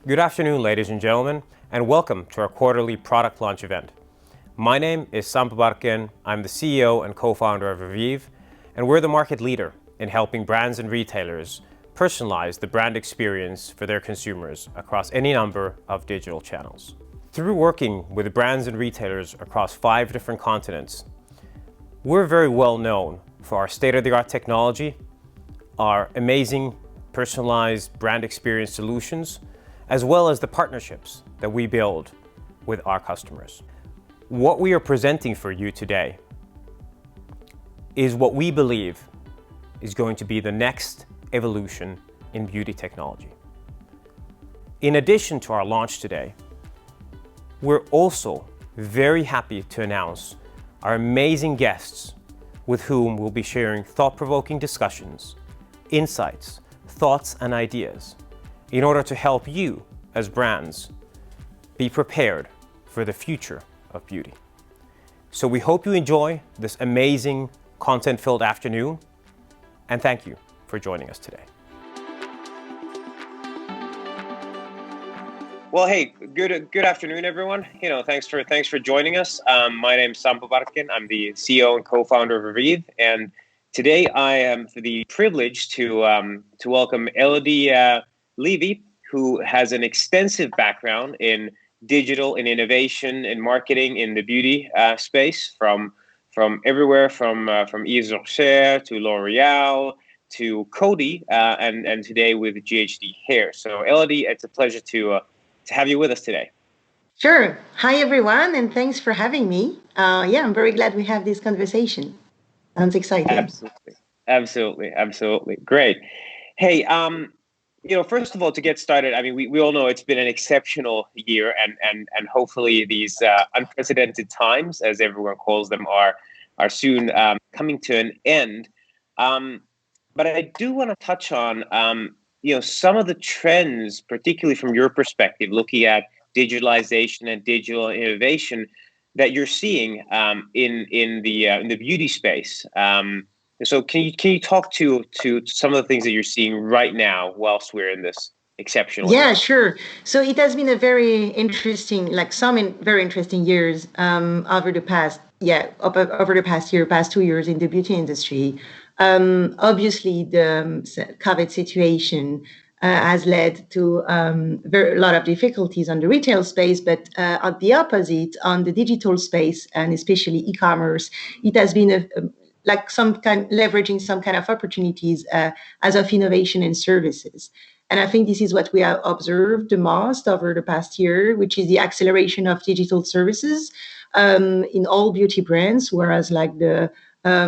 Good afternoon, ladies and gentlemen, and welcome to our quarterly product launch event. My name is Sampo Barken. I'm the CEO and co-founder of Revieve, and we're the market leader in helping brands and retailers personalize the brand experience for their consumers across any number of digital channels. Through working with brands and retailers across 5 different continents, we're very well known for our state-of-the-art technology, our amazing personalized brand experience solutions, as well as the partnerships that we build with our customers. What we are presenting for you today is what we believe is going to be the next evolution in beauty technology. In addition to our launch today, we're also very happy to announce our amazing guests with whom we'll be sharing thought-provoking discussions, insights, thoughts, and ideas in order to help you, as brands, be prepared for the future of beauty. So we hope you enjoy this amazing content-filled afternoon, and thank you for joining us today. Well, hey, good afternoon, everyone. Thanks for joining us. My name is Sampo Barken. I'm the CEO and co-founder of Revieve, and today I am the privilege to welcome Elodie Levy, who has an extensive background in digital and innovation and marketing in the beauty space, from everywhere from Yves Rocher to L'Oreal to Coty, and today with GHD Hair. So Elodie, it's a pleasure to have you with us today. Sure. Hi, everyone, and thanks for having me. I'm very glad we have this conversation. Sounds exciting. Absolutely. Great. Hey, first of all, to get started, I mean, we all know it's been an exceptional year, and hopefully these unprecedented times, as everyone calls them, are soon coming to an end. But I do want to touch on some of the trends, particularly from your perspective, looking at digitalization and digital innovation that you're seeing in the beauty space. So can you talk to some of the things that you're seeing right now whilst we're in this exceptional year? Sure. So it has been a very interesting years over the past past 2 years in the beauty industry. Obviously, the COVID situation has led to a lot of difficulties on the retail space, but on the opposite, on the digital space, and especially e-commerce, it has been leveraging some kind of opportunities as of innovation and services. And I think this is what we have observed the most over the past year, which is the acceleration of digital services in all beauty brands, whereas like the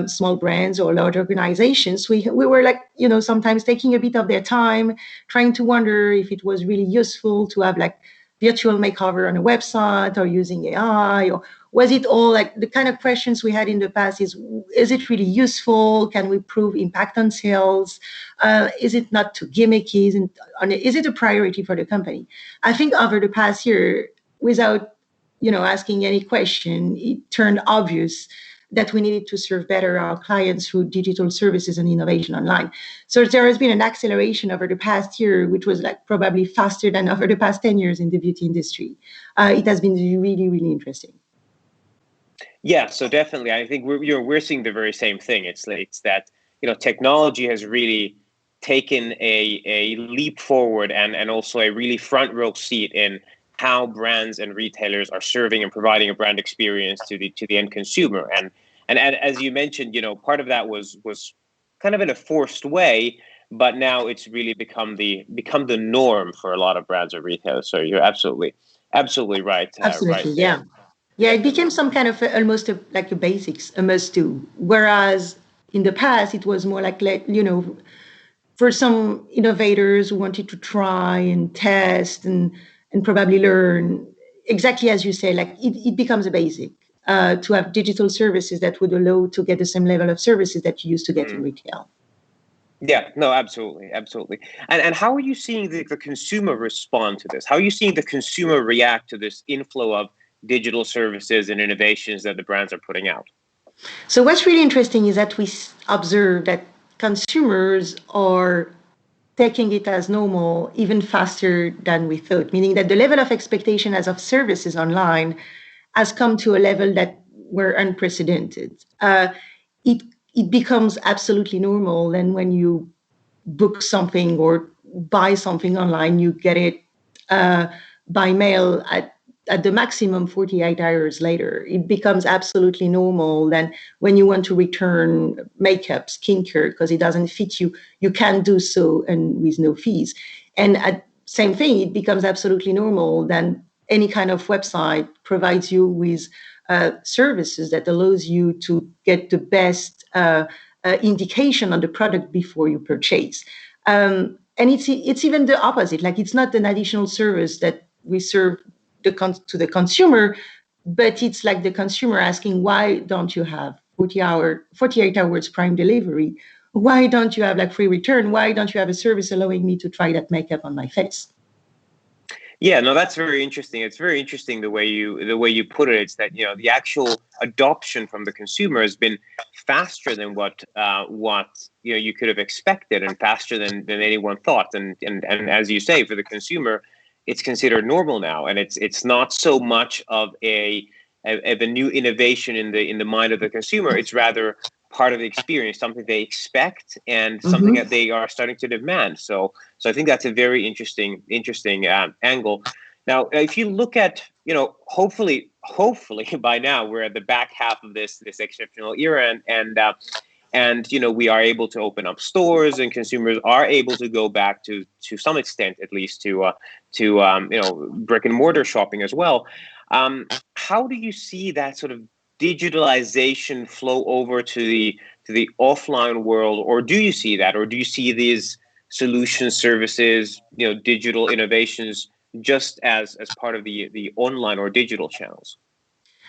small brands or large organizations, we were sometimes taking a bit of their time trying to wonder if it was really useful to have virtual makeover on a website or using AI, or was it all the kind of questions we had in the past is it really useful? Can we prove impact on sales? Is it not too gimmicky? Is it a priority for the company? I think over the past year, without asking any question, it turned obvious that we needed to serve better our clients through digital services and innovation online. So there has been an acceleration over the past year, which was probably faster than over the past 10 years in the beauty industry. It has been really, really interesting. Yeah, so definitely, I think we're seeing the very same thing. It's that technology has really taken a leap forward and also a really front row seat in how brands and retailers are serving and providing a brand experience to the end consumer. And as you mentioned, part of that was kind of in a forced way, but now it's really become the norm for a lot of brands or retailers. So you're absolutely right. Absolutely, right. Yeah, it became some kind of almost like a basics, a must do. Whereas in the past, it was more for some innovators who wanted to try and test and probably learn, exactly as you say, it becomes a basic. to have digital services that would allow to get the same level of services that you used to get in Mm. retail. Yeah, no, absolutely, absolutely. And how are you seeing the consumer respond to this? How are you seeing the consumer react to this inflow of digital services and innovations that the brands are putting out? So what's really interesting is that we observe that consumers are taking it as normal even faster than we thought, meaning that the level of expectation as of services online has come to a level that were unprecedented. It it becomes absolutely normal, and when you book something or buy something online, you get it uh, by mail at the maximum 48 hours later. It becomes absolutely normal. Then when you want to return makeup, skincare, because it doesn't fit you, you can do so and with no fees. And at same thing, it becomes absolutely normal. Then any kind of website provides you with services that allows you to get the best indication on the product before you purchase. And it's even the opposite. Like it's not an additional service that we serve to the consumer, but it's like the consumer asking, why don't you have 48 hours prime delivery? Why don't you have like free return? Why don't you have a service allowing me to try that makeup on my face? Yeah, no, that's very interesting. It's very interesting the way you put it. It's that the actual adoption from the consumer has been faster than what you could have expected, and faster than anyone thought. And as you say, for the consumer, it's considered normal now, and it's not so much of a new innovation in the mind of the consumer. It's rather part of the experience, something they expect, and something Mm-hmm. that they are starting to demand. So I think that's a very interesting angle. Now, if you look at, hopefully by now we're at the back half of this exceptional era, and we are able to open up stores, and consumers are able to go back to some extent, at least, to brick and mortar shopping as well. How do you see that sort of digitalization flow over to the offline world, or do you see that, or do you see these solution services, digital innovations, just as part of the online or digital channels?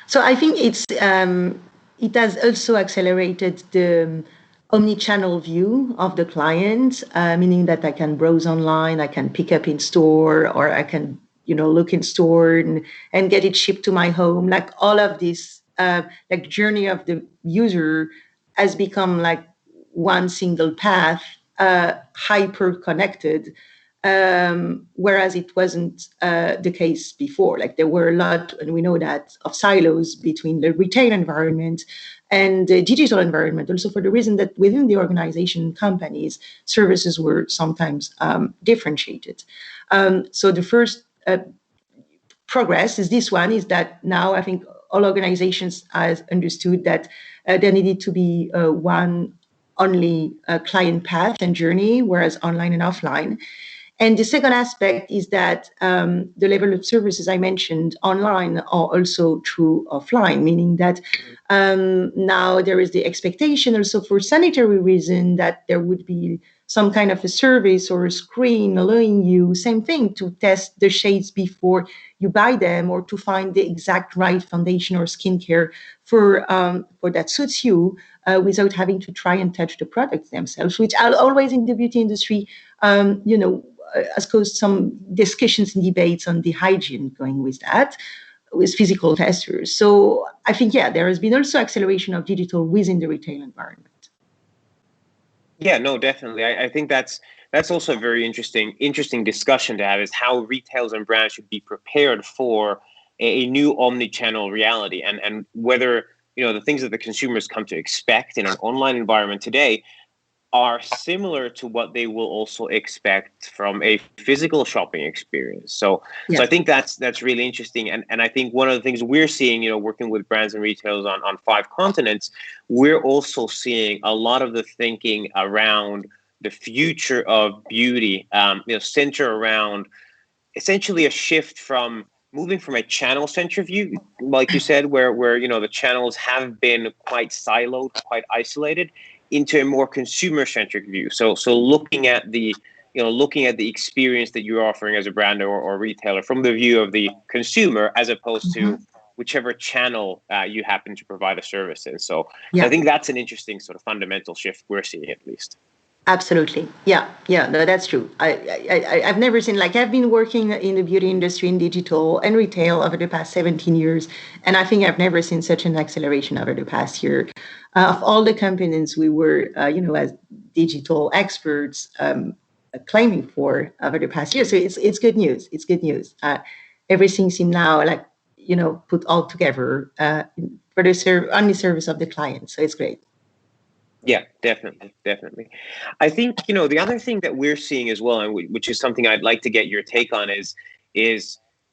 So I think it has also accelerated the omni-channel view of the client, meaning that I can browse online, I can pick up in store, or I can look in store and get it shipped to my home. Like all of this, like journey of the user has become like one single path, hyper connected, whereas it wasn't the case before. Like there were a lot, and we know that, of silos between the retail environment and the digital environment, also for the reason that within the organization companies, services were sometimes differentiated. So the first progress is this one, is that now I think all organizations has understood that there needed to be one only client path and journey, whereas online and offline. And the second aspect is that the level of services I mentioned online are also true offline, meaning that now there is the expectation also for sanitary reason that there would be some kind of a service or a screen allowing you, same thing, to test the shades before you buy them, or to find the exact right foundation or skincare for that suits you, without having to try and touch the products themselves, which are always in the beauty industry, has caused some discussions and debates on the hygiene going with that, with physical testers. So I think, yeah, there has been also acceleration of digital within the retail environment. Yeah, no, definitely. I think that's also a very interesting discussion to have, is how retailers and brands should be prepared for a new omni-channel reality, and whether the things that the consumers come to expect in an online environment today are similar to what they will also expect from a physical shopping experience. So Yeah. I think that's really interesting. And I think one of the things we're seeing, working with brands and retailers on 5 continents, we're also seeing a lot of the thinking around the future of beauty, center around essentially a shift from moving from a channel centric view, like you said, where the channels have been quite siloed, quite isolated, into a more consumer centric view. So looking at the experience that you're offering as a brand or retailer from the view of the consumer, as opposed to whichever channel you happen to provide a service in. So I Yeah. think that's an interesting sort of fundamental shift we're seeing, at least. Absolutely. Yeah. Yeah. No, that's true. I've never seen, like, I've been working in the beauty industry in digital and retail over the past 17 years. And I think I've never seen such an acceleration over the past year. Of all the components we were, as digital experts, claiming for over the past year. So it's good news. It's good news. Everything seems now like, put all together for the only service of the client. So it's great. Yeah, definitely, definitely. I think, the other thing that we're seeing as well, and which is something I'd like to get your take on, is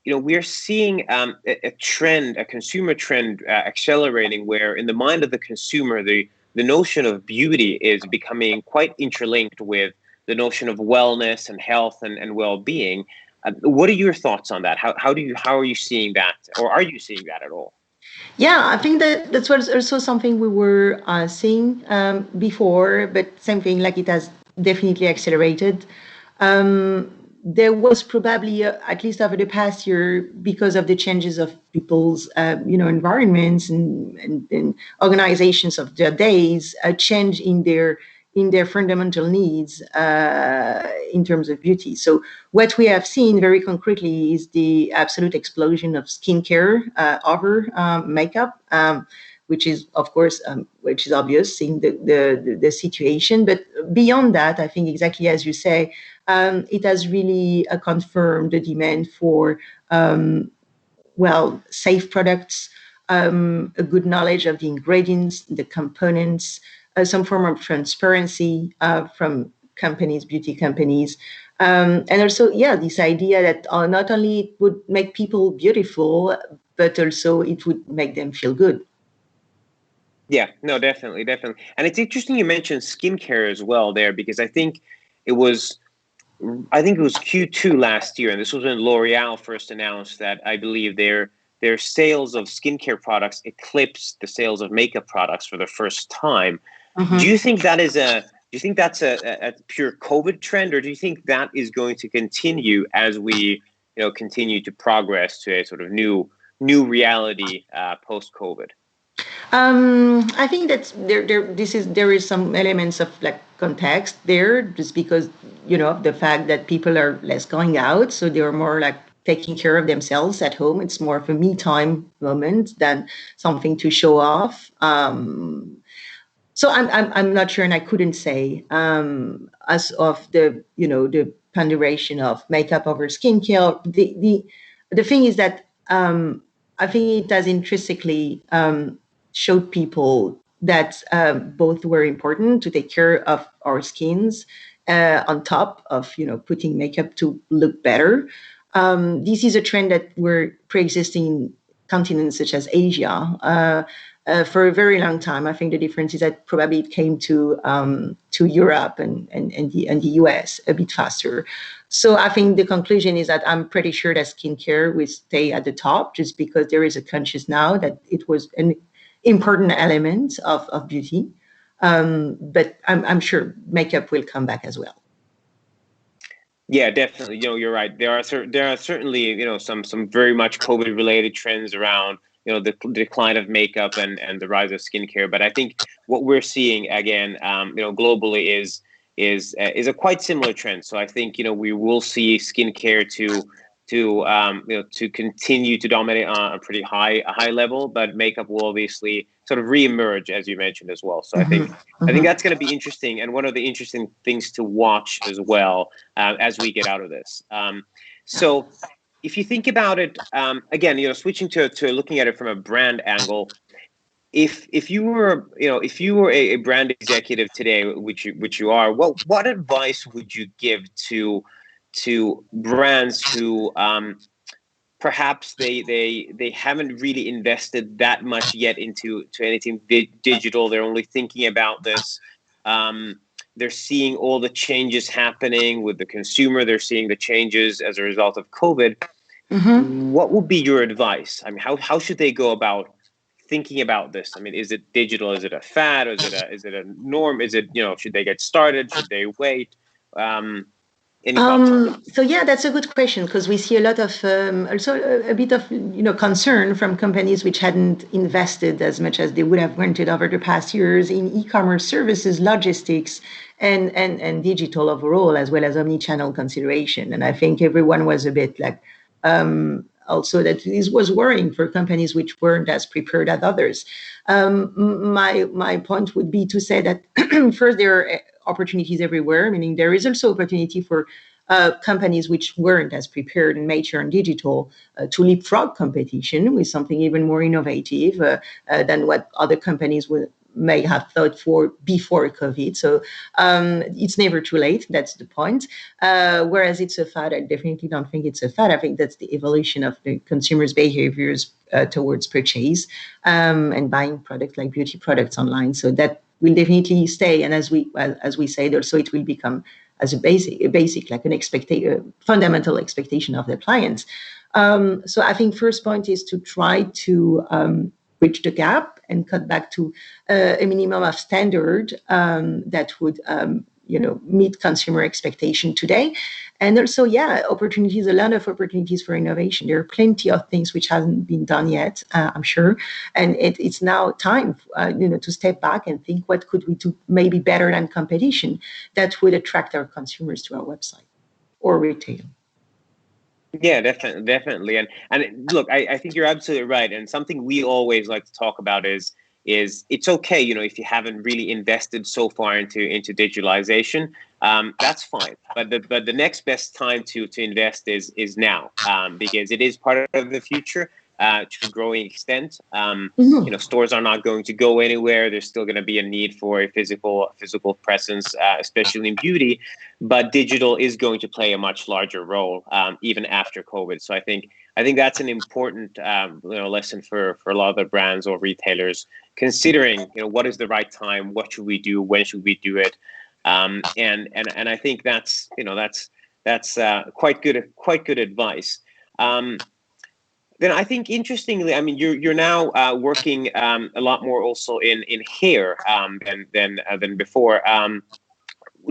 we're seeing a trend, a consumer trend accelerating, where in the mind of the consumer, the notion of beauty is becoming quite interlinked with the notion of wellness and health and well-being. What are your thoughts on that? How are you seeing that, or are you seeing that at all? Yeah, I think that's what also something we were seeing before, but same thing, like it has definitely accelerated. There was probably, at least over the past year, because of the changes of people's, environments and organizations of their days, a change in their fundamental needs in terms of beauty. So what we have seen very concretely is the absolute explosion of skincare over makeup, which is, of course, which is obvious seeing the situation. But beyond that, I think exactly as you say, it has really confirmed the demand for safe products, a good knowledge of the ingredients, the components, some form of transparency from companies, beauty companies. And also, yeah, this idea that not only it would make people beautiful, but also it would make them feel good. Yeah, no, definitely, definitely. And it's interesting you mentioned skincare as well there, because it was it was Q2 last year, and this was when L'Oreal first announced that I believe their sales of skincare products eclipsed the sales of makeup products for the first time. Do you think that is do you think that's a pure COVID trend, or do you think that is going to continue as we continue to progress to a sort of new reality post COVID? I think that's there is some elements of like context there, just because the fact that people are less going out, so they are more like taking care of themselves at home. It's more of a me time moment than something to show off. So I'm not sure, and I couldn't say as of the ponderation of makeup over skincare. The thing is that I think it does intrinsically showed people that both were important to take care of our skins on top of putting makeup to look better. This is a trend that were pre-existing in continents such as Asia. For a very long time. I think the difference is that probably it came to Europe and the US a bit faster. So I think the conclusion is that I'm pretty sure that skincare will stay at the top, just because there is a conscious now that it was an important element of beauty. But I'm sure makeup will come back as well. Yeah, definitely. You're right. There are certainly some very much COVID related trends around the decline of makeup and the rise of skincare. But I think what we're seeing again, globally is a quite similar trend. So I think we will see skincare to continue to dominate on a pretty high level, but makeup will obviously sort of reemerge, as you mentioned as well. So I think that's going to be interesting, and one of the interesting things to watch as well as we get out of this. So if you think about it, again, switching to looking at it from a brand angle, if you were a brand executive today, which you are, what advice would you give to brands who perhaps they haven't really invested that much yet into anything digital? They're only thinking about this. They're seeing all the changes happening with the consumer. They're seeing the changes as a result of COVID. What would be your advice? I mean, how should they go about thinking about this? I mean, is it digital? Is it a fad? Or is it a norm? Is it should they get started? Should they wait? Any thoughts? So yeah, that's a good question because we see a lot of also a bit of concern from companies which hadn't invested as much as they would have wanted over the past years in e-commerce services, logistics, and digital overall, as well as omni-channel consideration. And I think everyone was a bit like also that this was worrying for companies which weren't as prepared as others. My point would be to say that first there are opportunities everywhere, meaning there is also opportunity for companies which weren't as prepared and mature and digital to leapfrog competition with something even more innovative than what other companies may have thought for before COVID. So it's never too late. That's the point. Whereas it's a fad, I definitely don't think it's a fad. I think that's the evolution of the consumers' behaviors towards purchase and buying products like beauty products online. So that will definitely stay. And as we said, also it will become as a basic like an fundamental expectation of the clients. So I think first point is to try to bridge the gap and cut back to a minimum of standard that would meet consumer expectation today. And also, opportunities, a lot of opportunities for innovation. There are plenty of things which haven't been done yet, I'm sure. And it's now time, to step back and think what could we do maybe better than competition that would attract our consumers to our website or retail. Yeah, definitely. And look, I think you're absolutely right. And something we always like to talk about is it's okay, if you haven't really invested so far into digitalization, that's fine. But the next best time to invest is now, because it is part of the future. To a growing extent, stores are not going to go anywhere. There's still going to be a need for a physical presence, especially in beauty. But digital is going to play a much larger role, even after COVID. So I think that's an important lesson for a lot of the brands or retailers, considering what is the right time, what should we do, when should we do it, and I think that's quite good advice. Then I think, interestingly, I mean, you're now working a lot more also in hair than before.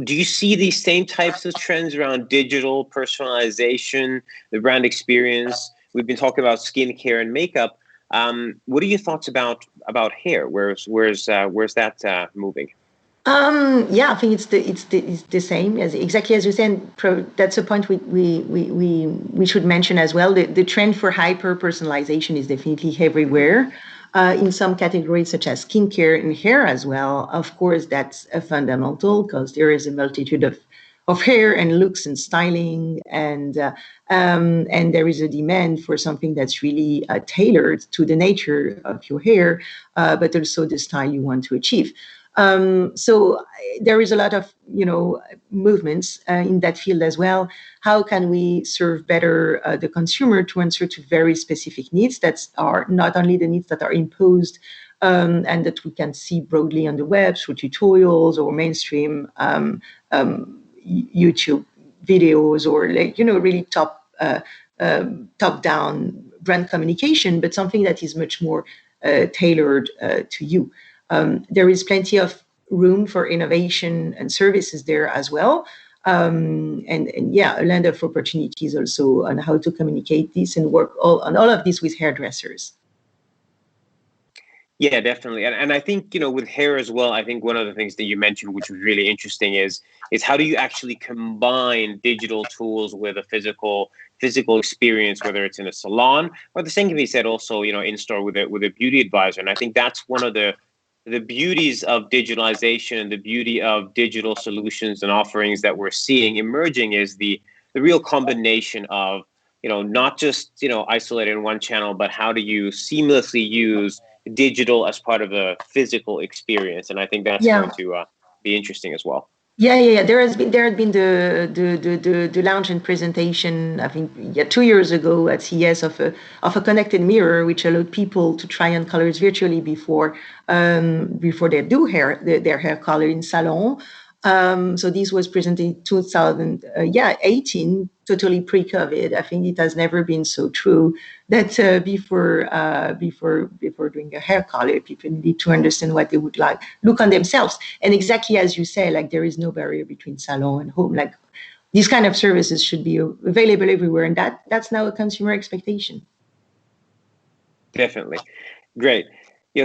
Do you see these same types of trends around digital personalization, the brand experience? We've been talking about skincare and makeup. What are your thoughts about hair? Where's that moving? I think it's the same as exactly as you said. That's a point we should mention as well. The trend for hyper personalization is definitely everywhere. In some categories such as skincare and hair as well. Of course, that's a fundamental because there is a multitude of hair and looks and styling, and there is a demand for something that's really tailored to the nature of your hair, but also the style you want to achieve. So there is a lot of movements in that field as well. How can we serve better the consumer to answer to very specific needs that are not only the needs that are imposed and that we can see broadly on the web through tutorials or mainstream YouTube videos or really top down brand communication, but something that is much more tailored to you. There is plenty of room for innovation and services there as well. A land of opportunities also on how to communicate this and work on all of this with hairdressers. Yeah, definitely. And I think, with hair as well, I think one of the things that you mentioned, which was really interesting, is how do you actually combine digital tools with a physical experience, whether it's in a salon, or the same can be said also, in store with a beauty advisor. And I think that's one of the beauties of digitalization and the beauty of digital solutions and offerings that we're seeing emerging is the real combination of, not just, isolated in one channel, but how do you seamlessly use digital as part of the physical experience. And I think that's going to be interesting as well. Yeah. There had been the launch and presentation, I think, 2 years ago at CES of a connected mirror, which allowed people to try on colors virtually before they do their hair color in salon. So this was presented in 2018, totally pre-COVID. I think it has never been so true that before doing a hair color, people need to understand what they would look on themselves. And exactly as you say, like there is no barrier between salon and home. Like these kind of services should be available everywhere, and that's now a consumer expectation. Definitely. Great.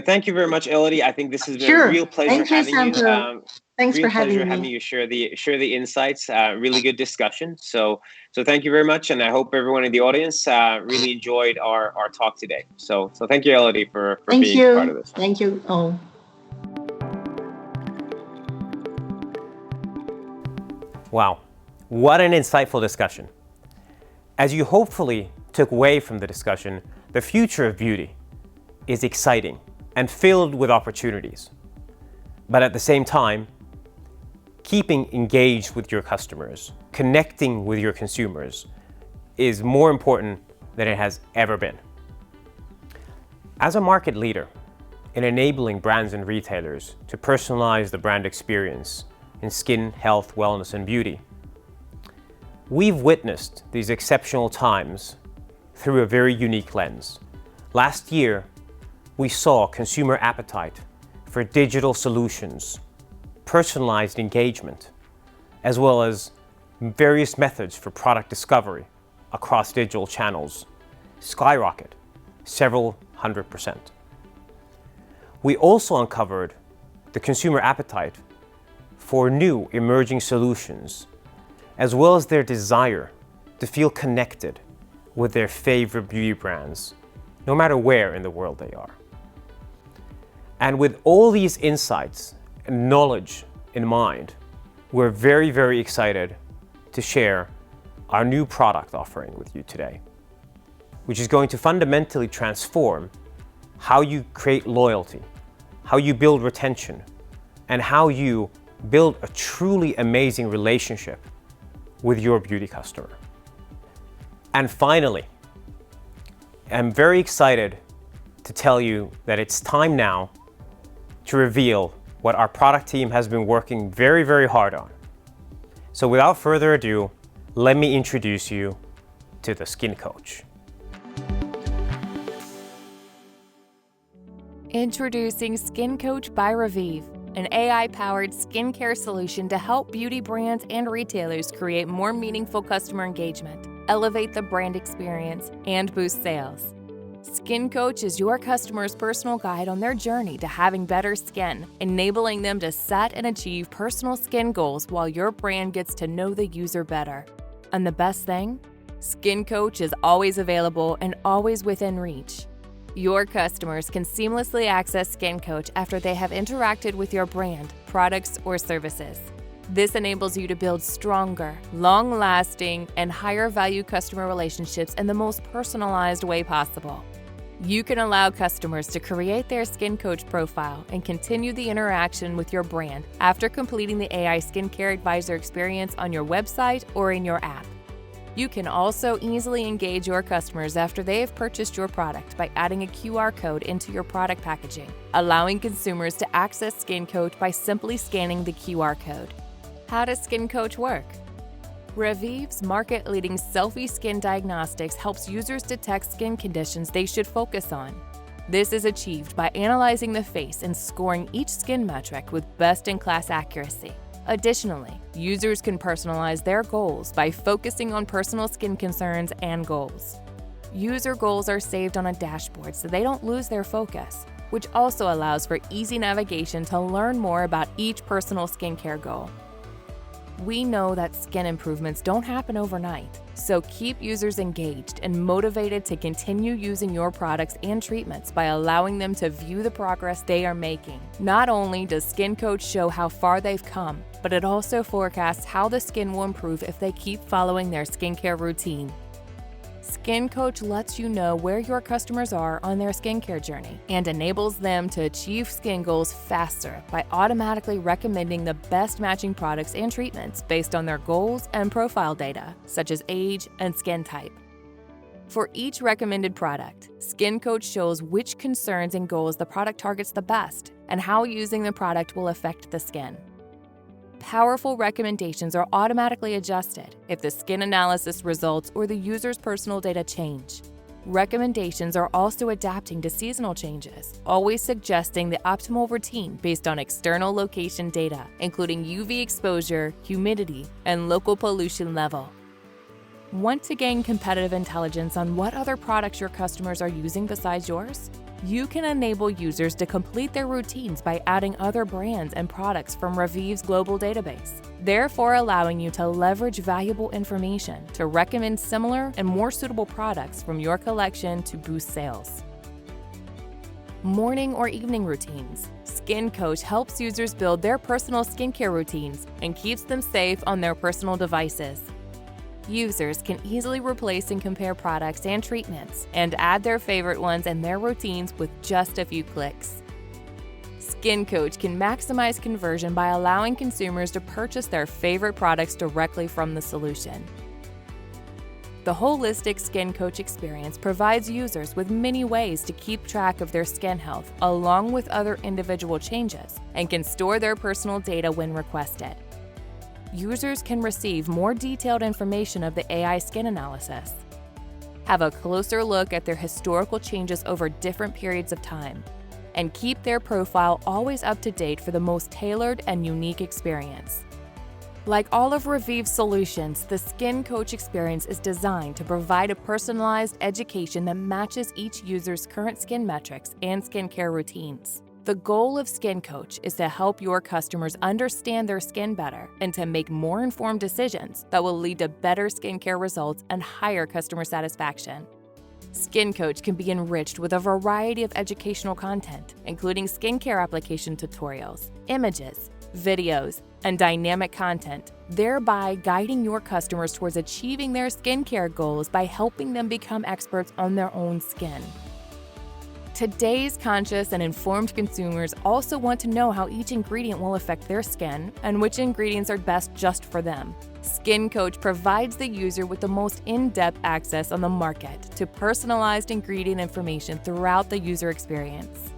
Thank you very much, Elodie. I think this has been a Sure. real pleasure Thank you, having you. Sampo. Thanks for Real pleasure having having me. you share the insights. Really good discussion. So thank you very much, and I hope everyone in the audience really enjoyed our talk today. So thank you, Elodie, for Thank being part of you. this. Thank you all. Wow, what an insightful discussion. As you hopefully took away from the discussion, the future of beauty is exciting and filled with opportunities. But at the same time, keeping engaged with your customers, connecting with your consumers is more important than it has ever been. As a market leader in enabling brands and retailers to personalize the brand experience in skin, health, wellness, and beauty, we've witnessed these exceptional times through a very unique lens. Last year, we saw consumer appetite for digital solutions, personalized engagement, as well as various methods for product discovery across digital channels skyrocket several 100%. We also uncovered the consumer appetite for new emerging solutions, as well as their desire to feel connected with their favorite beauty brands, no matter where in the world they are. And with all these insights and knowledge in mind, we're very, very excited to share our new product offering with you today, which is going to fundamentally transform how you create loyalty, how you build retention, and how you build a truly amazing relationship with your beauty customer. And finally, I'm very excited to tell you that it's time now to reveal what our product team has been working very, very hard on. So without further ado, let me introduce you to the Skin Coach. Introducing Skin Coach by Revieve, an AI-powered skincare solution to help beauty brands and retailers create more meaningful customer engagement, elevate the brand experience, and boost sales. Skin Coach is your customer's personal guide on their journey to having better skin, enabling them to set and achieve personal skin goals while your brand gets to know the user better. And the best thing? Skin Coach is always available and always within reach. Your customers can seamlessly access Skin Coach after they have interacted with your brand, products, or services. This enables you to build stronger, long-lasting, and higher-value customer relationships in the most personalized way possible. You can allow customers to create their Skin Coach profile and continue the interaction with your brand after completing the AI Skincare Advisor experience on your website or in your app. You can also easily engage your customers after they have purchased your product by adding a QR code into your product packaging, allowing consumers to access Skin Coach by simply scanning the QR code. How does Skin Coach work? Revive's market-leading selfie skin diagnostics helps users detect skin conditions they should focus on. This is achieved by analyzing the face and scoring each skin metric with best-in-class accuracy. Additionally, users can personalize their goals by focusing on personal skin concerns and goals. User goals are saved on a dashboard so they don't lose their focus, which also allows for easy navigation to learn more about each personal skincare goal. We know that skin improvements don't happen overnight, so keep users engaged and motivated to continue using your products and treatments by allowing them to view the progress they are making. Not only does Skin Coach show how far they've come, but it also forecasts how the skin will improve if they keep following their skincare routine. Skin Coach lets you know where your customers are on their skincare journey and enables them to achieve skin goals faster by automatically recommending the best matching products and treatments based on their goals and profile data, such as age and skin type. For each recommended product, Skin Coach shows which concerns and goals the product targets the best and how using the product will affect the skin. Powerful recommendations are automatically adjusted if the skin analysis results or the user's personal data change. Recommendations are also adapting to seasonal changes, always suggesting the optimal routine based on external location data, including UV exposure, humidity, and local pollution level. Want to gain competitive intelligence on what other products your customers are using besides yours? You can enable users to complete their routines by adding other brands and products from Revive's global database, therefore allowing you to leverage valuable information to recommend similar and more suitable products from your collection to boost sales. Morning or evening routines. Skin Coach helps users build their personal skincare routines and keeps them safe on their personal devices. Users can easily replace and compare products and treatments and add their favorite ones in their routines with just a few clicks. Skin Coach can maximize conversion by allowing consumers to purchase their favorite products directly from the solution. The holistic Skin Coach experience provides users with many ways to keep track of their skin health along with other individual changes and can store their personal data when requested. Users can receive more detailed information of the AI skin analysis, have a closer look at their historical changes over different periods of time, and keep their profile always up to date for the most tailored and unique experience. Like all of Revive's solutions, the Skin Coach experience is designed to provide a personalized education that matches each user's current skin metrics and skincare routines. The goal of Skin Coach is to help your customers understand their skin better and to make more informed decisions that will lead to better skincare results and higher customer satisfaction. Skin Coach can be enriched with a variety of educational content, including skincare application tutorials, images, videos, and dynamic content, thereby guiding your customers towards achieving their skincare goals by helping them become experts on their own skin. Today's conscious and informed consumers also want to know how each ingredient will affect their skin and which ingredients are best just for them. Skin Coach provides the user with the most in-depth access on the market to personalized ingredient information throughout the user experience.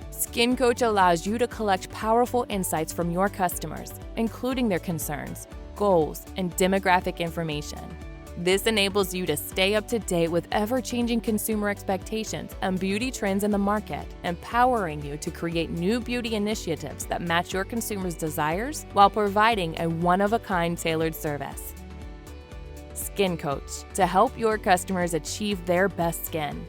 Skin Coach allows you to collect powerful insights from your customers, including their concerns, goals, and demographic information. This enables you to stay up to date with ever-changing consumer expectations and beauty trends in the market, empowering you to create new beauty initiatives that match your consumers' desires while providing a one-of-a-kind tailored service. Skin Coach, to help your customers achieve their best skin.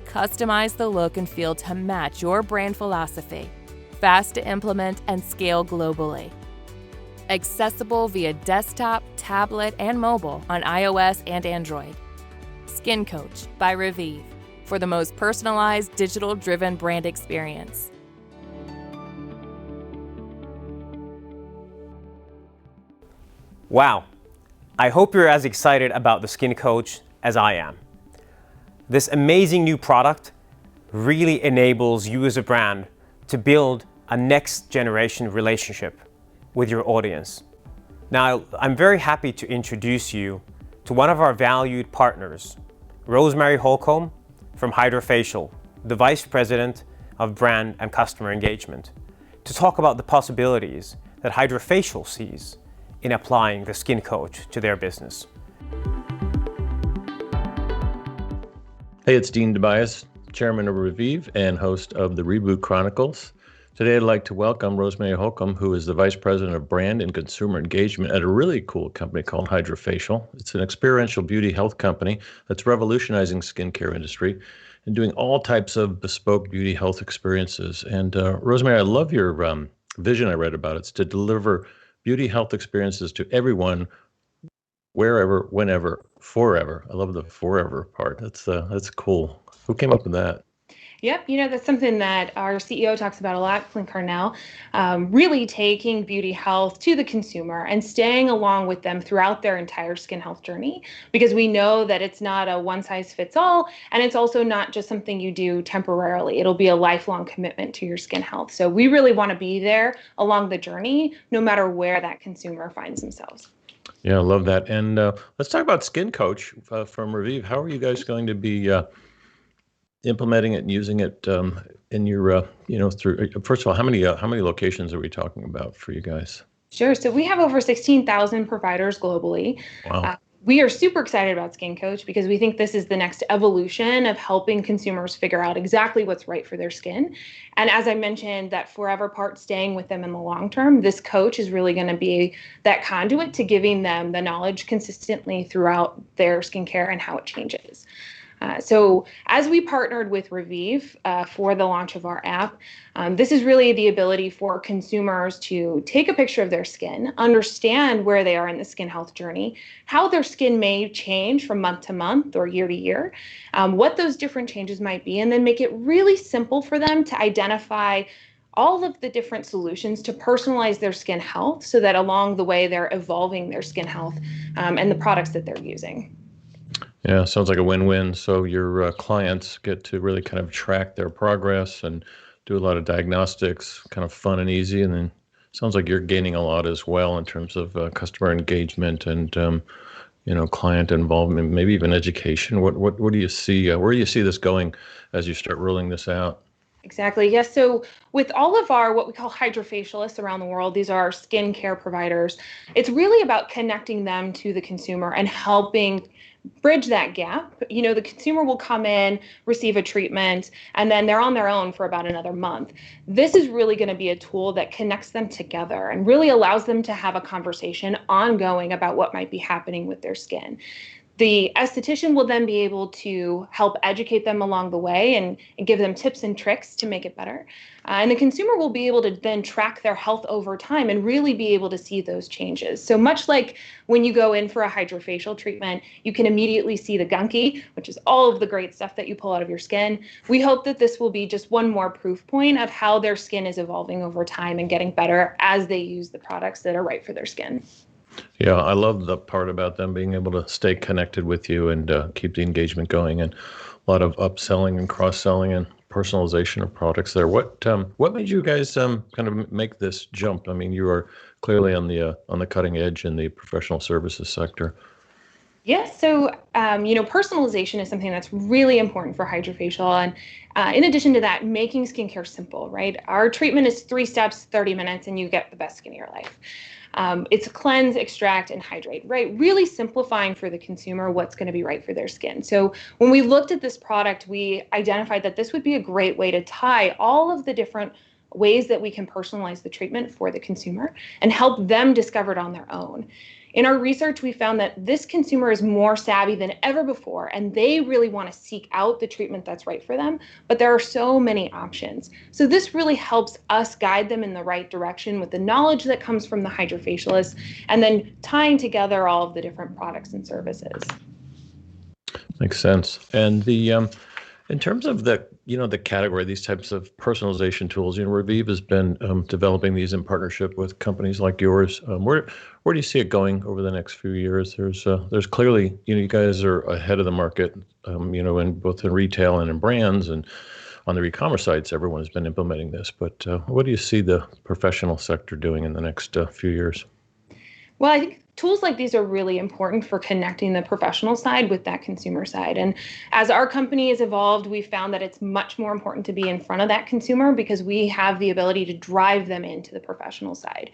Customize the look and feel to match your brand philosophy. Fast to implement and scale globally. Accessible via desktop, tablet, and mobile on iOS and Android. Skin Coach by Revieve for the most personalized, digital-driven brand experience. Wow, I hope you're as excited about the Skin Coach as I am. This amazing new product really enables you as a brand to build a next generation relationship with your audience. Now, I'm very happy to introduce you to one of our valued partners, Rosemary Holcomb from Hydrafacial, the Vice President of Brand and Customer Engagement, to talk about the possibilities that Hydrafacial sees in applying the Skin Coach to their business. Hey, it's Dean Tobias, Chairman of Revieve and host of the Reboot Chronicles. Today, I'd like to welcome Rosemary Holcomb, who is the Vice President of Brand and Consumer Engagement at a really cool company called Hydrafacial. It's an experiential beauty health company that's revolutionizing skincare industry and doing all types of bespoke beauty health experiences. And Rosemary, I love your vision I read about. It's to deliver beauty health experiences to everyone, wherever, whenever, forever. I love the forever part. That's cool. Who came up with that? Yep, that's something that our CEO talks about a lot, Clint Carnell, really taking beauty health to the consumer and staying along with them throughout their entire skin health journey, because we know that it's not a one size fits all, and it's also not just something you do temporarily. It'll be a lifelong commitment to your skin health. So we really want to be there along the journey, no matter where that consumer finds themselves. Yeah, I love that. And let's talk about Skin Coach from Revive. How are you guys going to be implementing it and using it in your, through, first of all, how many locations are we talking about for you guys? Sure. So we have over 16,000 providers globally. Wow. We are super excited about Skin Coach because we think this is the next evolution of helping consumers figure out exactly what's right for their skin. And as I mentioned, that forever part staying with them in the long term, this coach is really going to be that conduit to giving them the knowledge consistently throughout their skincare and how it changes. So as we partnered with Revieve for the launch of our app, this is really the ability for consumers to take a picture of their skin, understand where they are in the skin health journey, how their skin may change from month to month or year to year, what those different changes might be, and then make it really simple for them to identify all of the different solutions to personalize their skin health so that along the way they're evolving their skin health and the products that they're using. Yeah, sounds like a win-win. So your clients get to really kind of track their progress and do a lot of diagnostics, kind of fun and easy. And then sounds like you're gaining a lot as well in terms of customer engagement and client involvement, maybe even education. What do you see? Where do you see this going as you start rolling this out? Exactly. Yes. So with all of our what we call hydrofacialists around the world, these are our skincare providers. It's really about connecting them to the consumer and helping bridge that gap. The consumer will come in, receive a treatment, and then they're on their own for about another month. This is really going to be a tool that connects them together and really allows them to have a conversation ongoing about what might be happening with their skin. The esthetician will then be able to help educate them along the way and give them tips and tricks to make it better. And the consumer will be able to then track their health over time and really be able to see those changes. So much like when you go in for a hydrofacial treatment, you can immediately see the gunky, which is all of the great stuff that you pull out of your skin. We hope that this will be just one more proof point of how their skin is evolving over time and getting better as they use the products that are right for their skin. Yeah, I love the part about them being able to stay connected with you and keep the engagement going, and a lot of upselling and cross-selling and personalization of products there. What made you guys kind of make this jump? I mean, you are clearly on the cutting edge in the professional services sector. Yes, so personalization is something that's really important for Hydrafacial, and in addition to that, making skincare simple, right? Our treatment is 3 steps, 30 minutes, and you get the best skin of your life. It's cleanse, extract, and hydrate, right? Really simplifying for the consumer what's going to be right for their skin. So when we looked at this product, we identified that this would be a great way to tie all of the different ways that we can personalize the treatment for the consumer and help them discover it on their own. In our research, we found that this consumer is more savvy than ever before, and they really want to seek out the treatment that's right for them, but there are so many options. So this really helps us guide them in the right direction with the knowledge that comes from the hydrofacialist, and then tying together all of the different products and services. Makes sense. And in terms of the category, these types of personalization tools, Revive has been developing these in partnership with companies like yours. Where do you see it going over the next few years? There's clearly, you guys are ahead of the market, in both in retail and in brands, and on the e-commerce sites, everyone has been implementing this. But what do you see the professional sector doing in the next few years? Well, I think tools like these are really important for connecting the professional side with that consumer side. And as our company has evolved, we've found that it's much more important to be in front of that consumer because we have the ability to drive them into the professional side.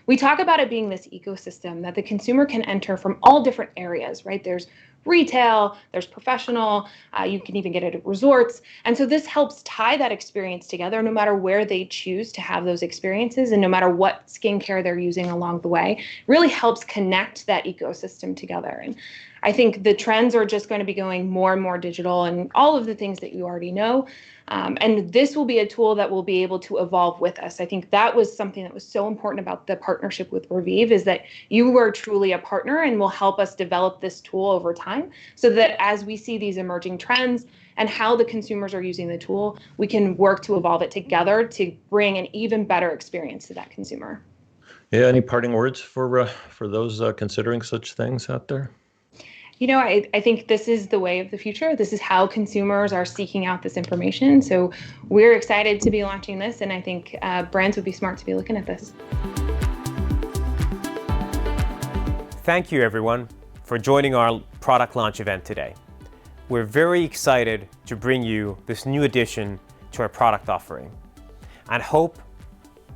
We talk about it being this ecosystem that the consumer can enter from all different areas, right? There's retail, there's professional, you can even get it at resorts. And so this helps tie that experience together no matter where they choose to have those experiences and no matter what skincare they're using along the way. It really helps connect that ecosystem together. And I think the trends are just going to be going more and more digital and all of the things that you already know. And this will be a tool that will be able to evolve with us. I think that was something that was so important about the partnership with Revive is that you were truly a partner and will help us develop this tool over time so that as we see these emerging trends and how the consumers are using the tool, we can work to evolve it together to bring an even better experience to that consumer. Yeah, any parting words for those considering such things out there? I think this is the way of the future. This is how consumers are seeking out this information. So we're excited to be launching this, and I think brands would be smart to be looking at this. Thank you, everyone, for joining our product launch event today. We're very excited to bring you this new addition to our product offering and hope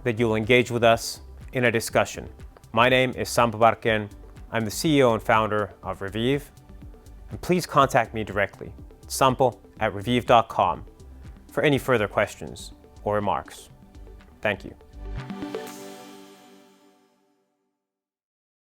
that you'll engage with us in a discussion. My name is Sampa Barken. I'm the CEO and founder of Revieve, and please contact me directly, sampo@revieve.com, for any further questions or remarks. Thank you.